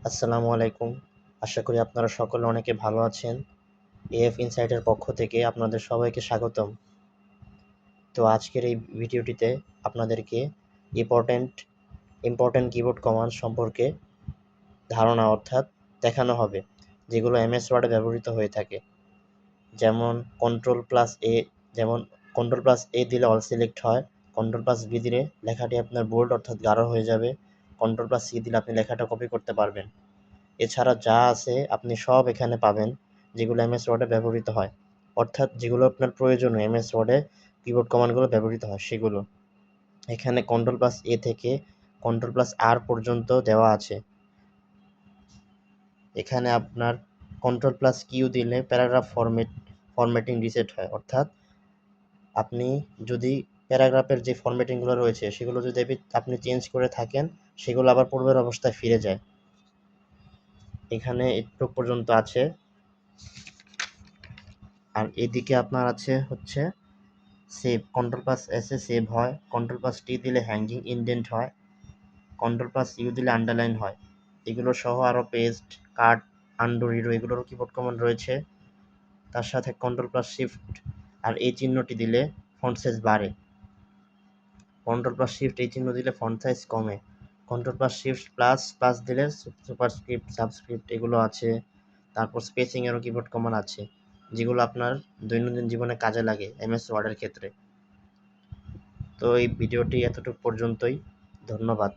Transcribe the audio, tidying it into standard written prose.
আসসালামু আলাইকুম। আশা করি আপনারা সকলে অনেকে ভালো আছেন। এএফ ইনসাইটের পক্ষ থেকে আপনাদের সবাইকে স্বাগতম। তো আজকের এই ভিডিওটিতে আপনাদেরকে ইম্পর্ট্যান্ট ইম্পর্ট্যান্ট কিবোর্ড কমান্ড সম্পর্কে ধারণা অর্থাৎ দেখানো হবে, যেগুলো এমএস ওয়ার্ডে ব্যবহৃত হয়ে থাকে। যেমন কন্ট্রোল+A, যেমন কন্ট্রোল+A দিলে অল সিলেক্ট হয়, কন্ট্রোল+B দিলে লেখাটি আপনার বোল্ড অর্থাৎ গাঢ় হয়ে যাবে, কন্ট্রোল+C দিলে আপনি লেখাটা কপি করতে পারবেন। এছাড়া যা আছে আপনি সব এখানে পাবেন, যেগুলো এমএস ওয়ার্ডে ব্যবহৃত হয়, অর্থাৎ যেগুলো আপনার প্রয়োজনীয় এমএস ওয়ার্ডে কিবোর্ড কমান্ডগুলো ব্যবহৃত হয় সেগুলো। এখানে কন্ট্রোল+A থেকে কন্ট্রোল+R পর্যন্ত দেওয়া আছে। এখানে আপনার কন্ট্রোল+Q দিলে প্যারাগ্রাফ ফরম্যাটিং রিসেট হয়, অর্থাৎ আপনি যদি প্যারাগ্রাফের যে ফরম্যাটিংগুলো রয়েছে সেগুলো যদি আপনি চেঞ্জ করে থাকেন, সেগুলো আবার পূর্বের অবস্থায় ফিরে যায়। এখানে একটু পর্যন্ত আছে। আর এদিকে আপনার আছে হচ্ছে সেভ, কন্ট্রোল+S এ সেভ হয়, কন্ট্রোল+T দিলে হ্যাঙ্গিং ইনডেন্ট হয়, কন্ট্রোল+U দিলে আন্ডারলাইন হয়। এগুলো সহ আরও পেস্ট, কাট, আন্ডু, রিডো এগুলোরও কিবোর্ড কমান্ড রয়েছে। তার সাথে কন্ট্রোল+শিফট আর এই চিহ্নটি দিলে ফন্ট সাইজ বাড়ে, কন্ট্রোল+শিফট এই চিহ্ন দিলে ফন্ট সাইজ কমে, কন্ট্রোল+শিফট প্লাস প্লাস দিলে সুপারস্ক্রিপ্ট, সাবস্ক্রিপ্ট এগুলো আছে। তারপর স্পেসিংয়েরও কিবোর্ড কমান্ড আছে, যেগুলো আপনার দৈনন্দিন জীবনে কাজে লাগে এমএস ওয়ার্ডের ক্ষেত্রে। তো এই ভিডিওটি এতটুকু পর্যন্তই। ধন্যবাদ।